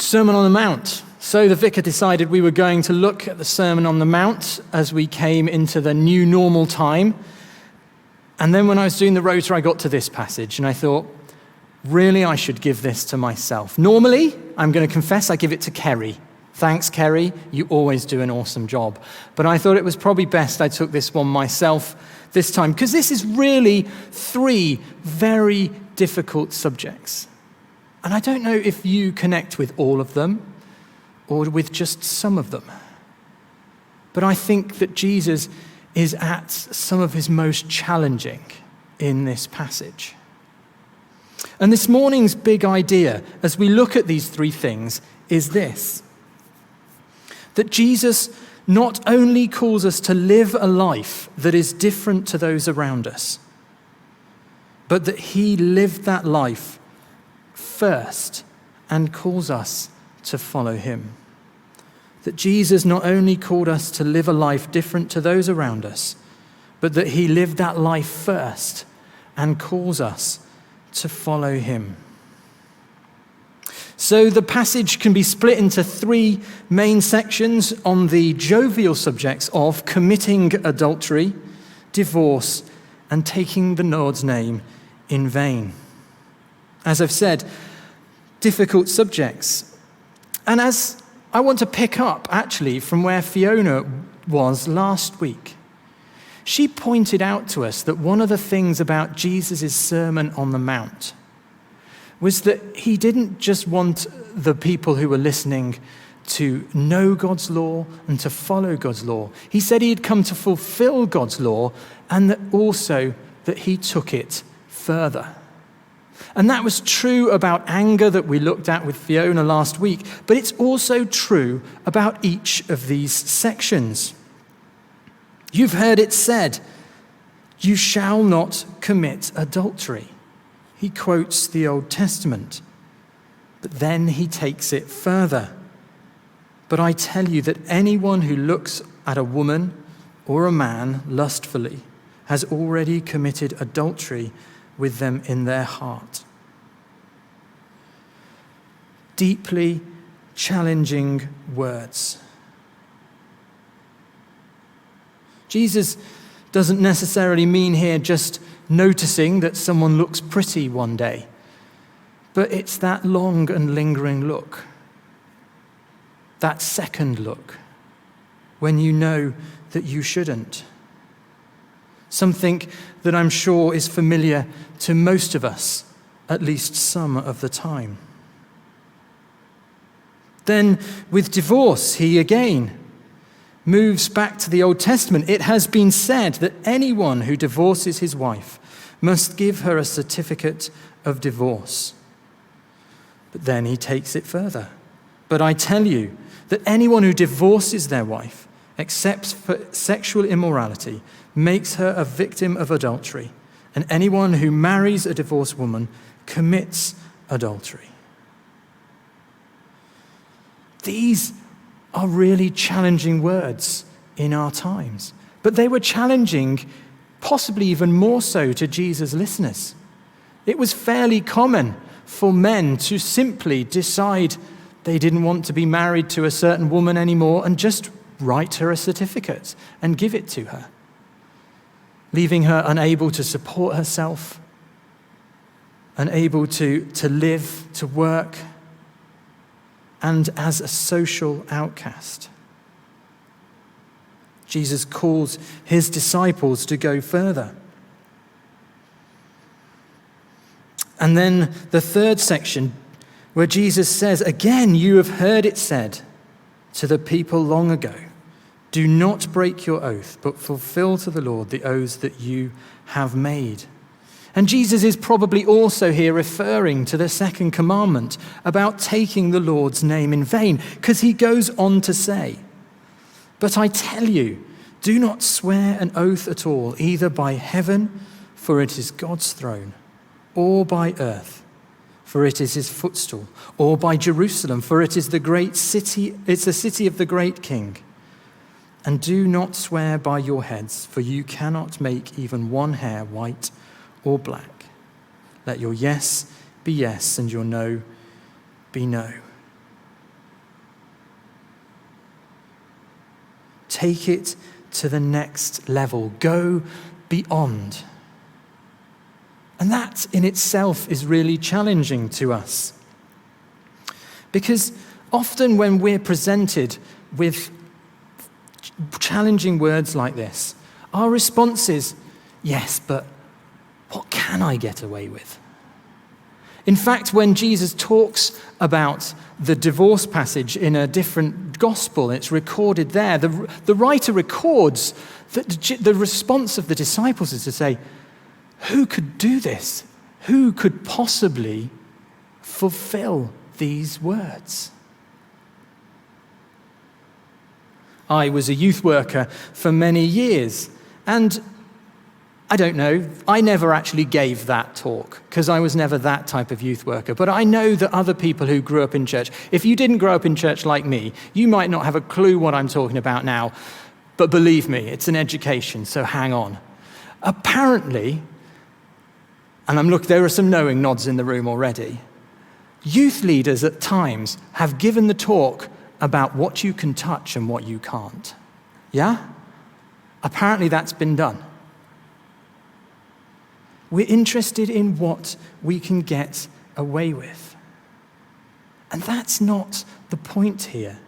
Sermon on the Mount. So the vicar decided we were going to look at the Sermon on the Mount as we came into the new normal time. And then when I was doing the rota, I got to this passage and I thought, really, I should give this to myself. Normally, I'm going to confess, I give it to Kerry. Thanks, Kerry. You always do an awesome job. But I thought it was probably best I took this one myself this time, because this is really 3 very difficult subjects. And I don't know if you connect with all of them or with just some of them. But I think that Jesus is at some of his most challenging in this passage. And this morning's big idea, as we look at these 3 things, is this: that Jesus not only calls us to live a life that is different to those around us, but that he lived that life first and calls us to follow him. That Jesus not only called us to live a life different to those around us, but that he lived that life first and calls us to follow him. So the passage can be split into 3 main sections on the jovial subjects of committing adultery, divorce, and taking the Lord's name in vain. As I've said, difficult subjects. And as I want to pick up, actually, from where Fiona was last week, she pointed out to us that one of the things about Jesus' Sermon on the Mount was that he didn't just want the people who were listening to know God's law and to follow God's law. He said he had come to fulfill God's law, and that also that he took it further. And that was true about anger that we looked at with Fiona last week, but it's also true about each of these sections. You've heard it said, "You shall not commit adultery." He quotes the Old Testament, but then he takes it further. "But I tell you that anyone who looks at a woman or a man lustfully has already committed adultery with them in their heart." Deeply challenging words. Jesus doesn't necessarily mean here just noticing that someone looks pretty one day, but it's that long and lingering look, that second look, when you know that you shouldn't. Something that I'm sure is familiar to most of us, at least some of the time. Then with divorce, he again moves back to the Old Testament. It has been said that anyone who divorces his wife must give her a certificate of divorce. But then he takes it further. "But I tell you that anyone who divorces their wife, except for sexual immorality, makes her a victim of adultery, and anyone who marries a divorced woman commits adultery." These are really challenging words in our times, but they were challenging, possibly even more so, to Jesus' listeners. It was fairly common for men to simply decide they didn't want to be married to a certain woman anymore and just write her a certificate and give it to her, leaving her unable to support herself, unable to live, to work, and as a social outcast. Jesus calls his disciples to go further. And then the third section, where Jesus says, "Again, you have heard it said to the people long ago, 'Do not break your oath, but fulfill to the Lord the oaths that you have made.'" And Jesus is probably also here referring to the second commandment about taking the Lord's name in vain, because he goes on to say, "But I tell you, do not swear an oath at all, either by heaven, for it is God's throne, or by earth, for it is his footstool, or by Jerusalem, for it is the great city, it's the city of the great King. And do not swear by your heads, for you cannot make even one hair white or black. Let your yes be yes and your no be no." Take it to the next level. Go beyond. And that in itself is really challenging to us. Because often when we're presented with challenging words like this, our response is, yes, but what can I get away with? In fact, when Jesus talks about the divorce passage in a different gospel, it's recorded there, the writer records that the response of the disciples is to say, who could do this? Who could possibly fulfill these words? I was a youth worker for many years, and I don't know, I never actually gave that talk because I was never that type of youth worker. But I know that other people who grew up in church, if you didn't grow up in church like me, you might not have a clue what I'm talking about now. But believe me, it's an education, so hang on. Apparently, and there are some knowing nods in the room already, youth leaders at times have given the talk about what you can touch and what you can't. Yeah? Apparently that's been done. We're interested in what we can get away with. And that's not the point here.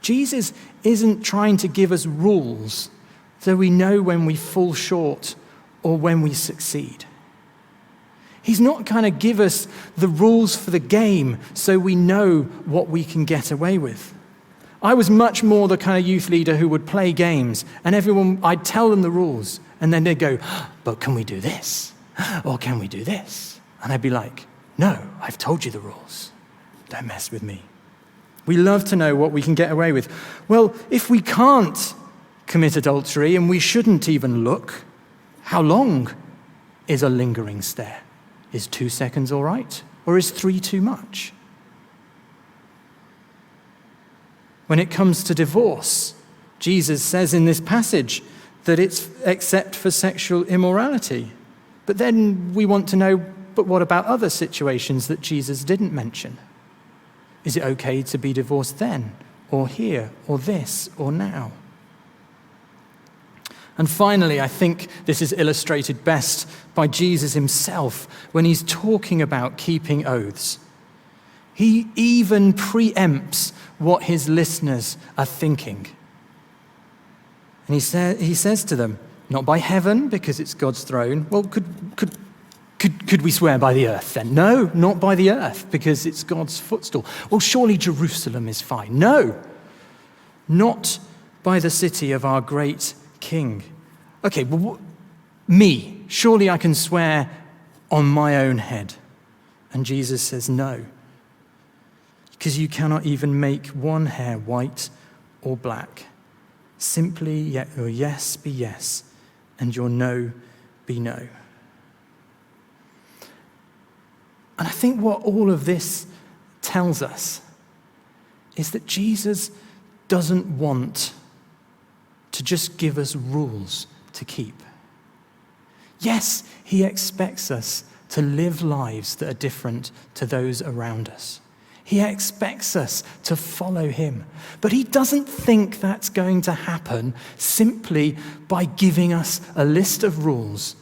Jesus isn't trying to give us rules so we know when we fall short or when we succeed. He's not going to give us the rules for the game so we know what we can get away with. I was much more the kind of youth leader who would play games, and I'd tell them the rules, and then they'd go, but can we do this? Or can we do this? And I'd be like, no, I've told you the rules. Don't mess with me. We love to know what we can get away with. Well, if we can't commit adultery and we shouldn't even look, how long is a lingering stare? Is 2 seconds all right? Or is 3 too much? When it comes to divorce, Jesus says in this passage that it's except for sexual immorality. But then we want to know, but what about other situations that Jesus didn't mention? Is it okay to be divorced then, or here, or this, or now? And finally, I think this is illustrated best by Jesus himself when he's talking about keeping oaths. He even preempts what his listeners are thinking. And he says to them, not by heaven, because it's God's throne. Well, could we swear by the earth then? No, not by the earth, because it's God's footstool. Well, surely Jerusalem is fine. No, not by the city of our great King. Okay, well, me, surely I can swear on my own head. And Jesus says no, because you cannot even make one hair white or black. Simply your yes be yes, and your no be no. And I think what all of this tells us is that Jesus doesn't want to just give us rules to keep. Yes, he expects us to live lives that are different to those around us. He expects us to follow him. But he doesn't think that's going to happen simply by giving us a list of rules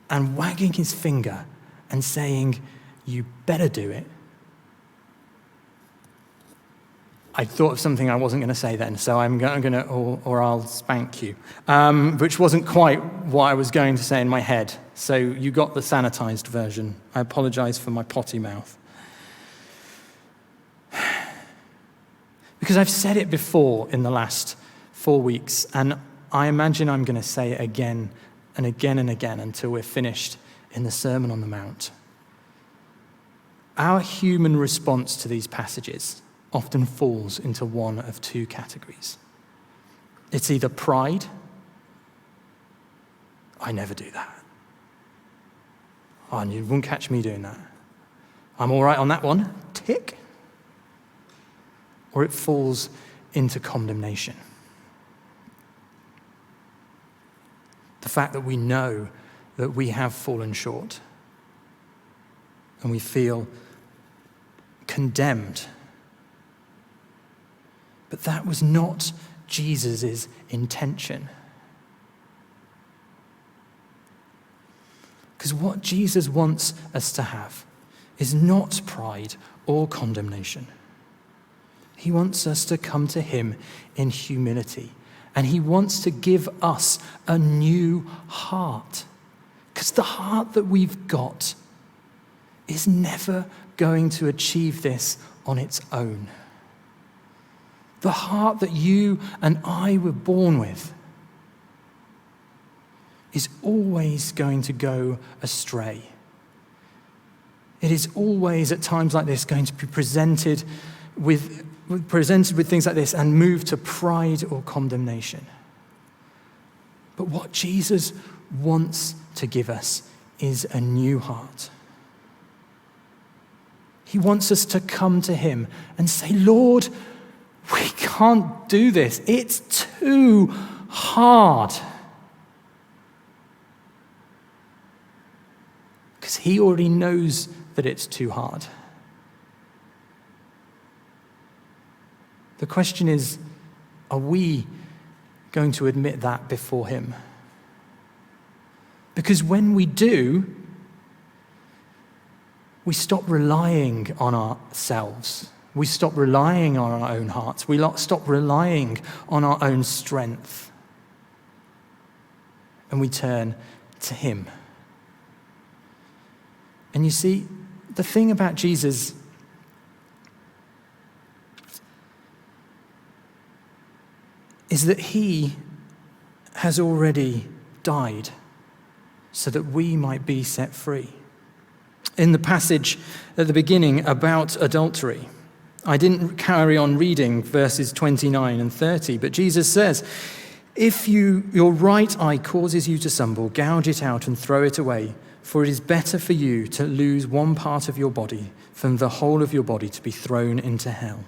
and wagging his finger and saying, you better do it. I thought of something I wasn't going to say then, so I'm going to, or I'll spank you, which wasn't quite what I was going to say in my head. So you got the sanitized version. I apologize for my potty mouth. Because I've said it before in the last 4 weeks, and I imagine I'm going to say it again and again and again until we're finished in the Sermon on the Mount. Our human response to these passages often falls into one of two categories. It's either pride. I never do that. Oh, and you won't catch me doing that. I'm all right on that one. Tick. Or it falls into condemnation. The fact that we know that we have fallen short and we feel condemned. But that was not Jesus' intention. Because what Jesus wants us to have is not pride or condemnation. He wants us to come to him in humility. And he wants to give us a new heart. Because the heart that we've got is never going to achieve this on its own. The heart that you and I were born with is always going to go astray. It is always at times like this going to be presented with things like this and move to pride or condemnation. But what Jesus wants to give us is a new heart. He wants us to come to him and say, Lord, we can't do this. It's too hard. Because he already knows that it's too hard. The question is, are we going to admit that before him? Because when we do, we stop relying on ourselves. We stop relying on our own hearts. We stop relying on our own strength. And we turn to him. And you see, the thing about Jesus is that he has already died so that we might be set free. In the passage at the beginning about adultery, I didn't carry on reading verses 29 and 30, but Jesus says, if your right eye causes you to stumble, gouge it out and throw it away, for it is better for you to lose one part of your body than the whole of your body to be thrown into hell.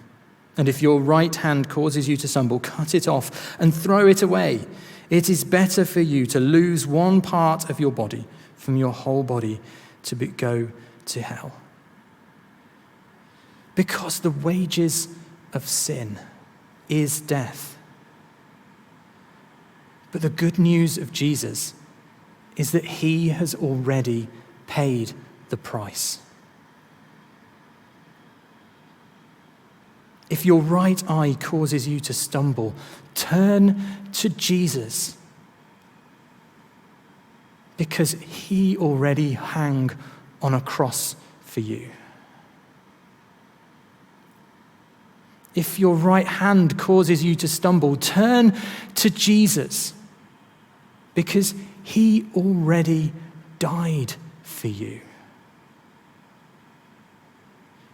And if your right hand causes you to stumble, cut it off and throw it away. It is better for you to lose one part of your body from your whole body to go to hell. Because the wages of sin is death. But the good news of Jesus is that he has already paid the price. If your right eye causes you to stumble, turn to Jesus, because he already hung on a cross for you. If your right hand causes you to stumble, turn to Jesus, because he already died for you,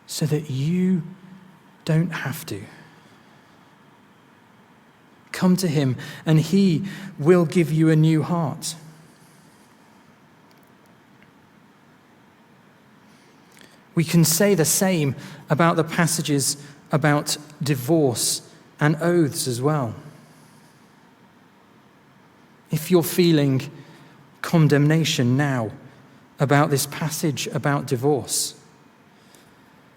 so that you don't have to. Come to him and he will give you a new heart. We can say the same about the passages about divorce and oaths as well. If you're feeling condemnation now about this passage about divorce,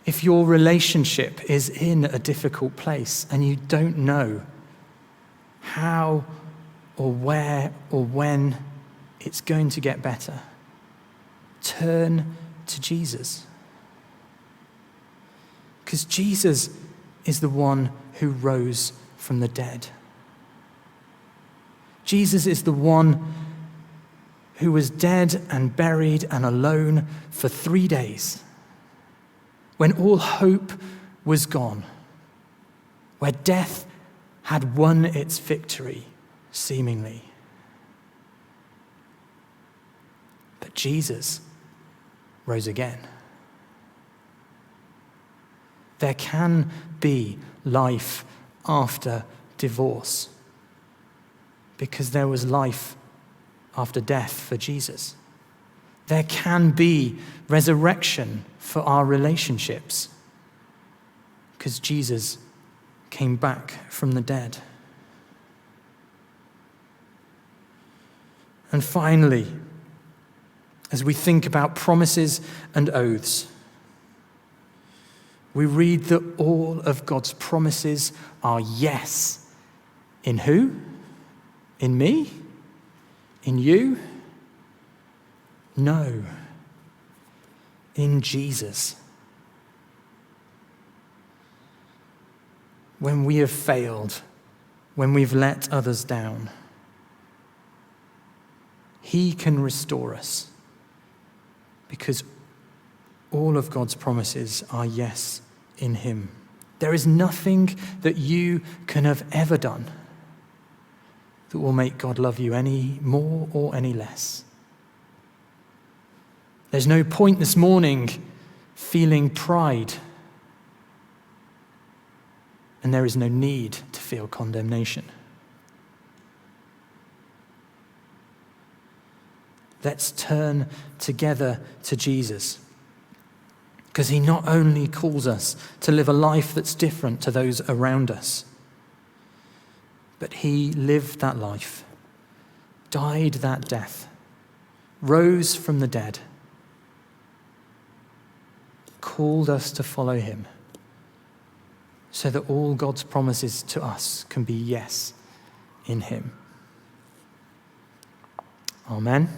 if your relationship is in a difficult place and you don't know how or where or when it's going to get better, turn to Jesus. Because Jesus is the one who rose from the dead. Jesus is the one who was dead and buried and alone for 3 days, when all hope was gone, where death had won its victory, seemingly. But Jesus rose again. There can be life after divorce, because there was life after death for Jesus. There can be resurrection for our relationships, because Jesus came back from the dead. And finally, as we think about promises and oaths, we read that all of God's promises are yes In who? In me? In you? No. In Jesus. When we have failed, when we've let others down, he can restore us because all of God's promises are yes in him. There is nothing that you can have ever done that will make God love you any more or any less. There's no point this morning feeling pride, and there is no need to feel condemnation. Let's turn together to Jesus, because he not only calls us to live a life that's different to those around us, but he lived that life, died that death, rose from the dead, called us to follow him, so that all God's promises to us can be yes in him. Amen.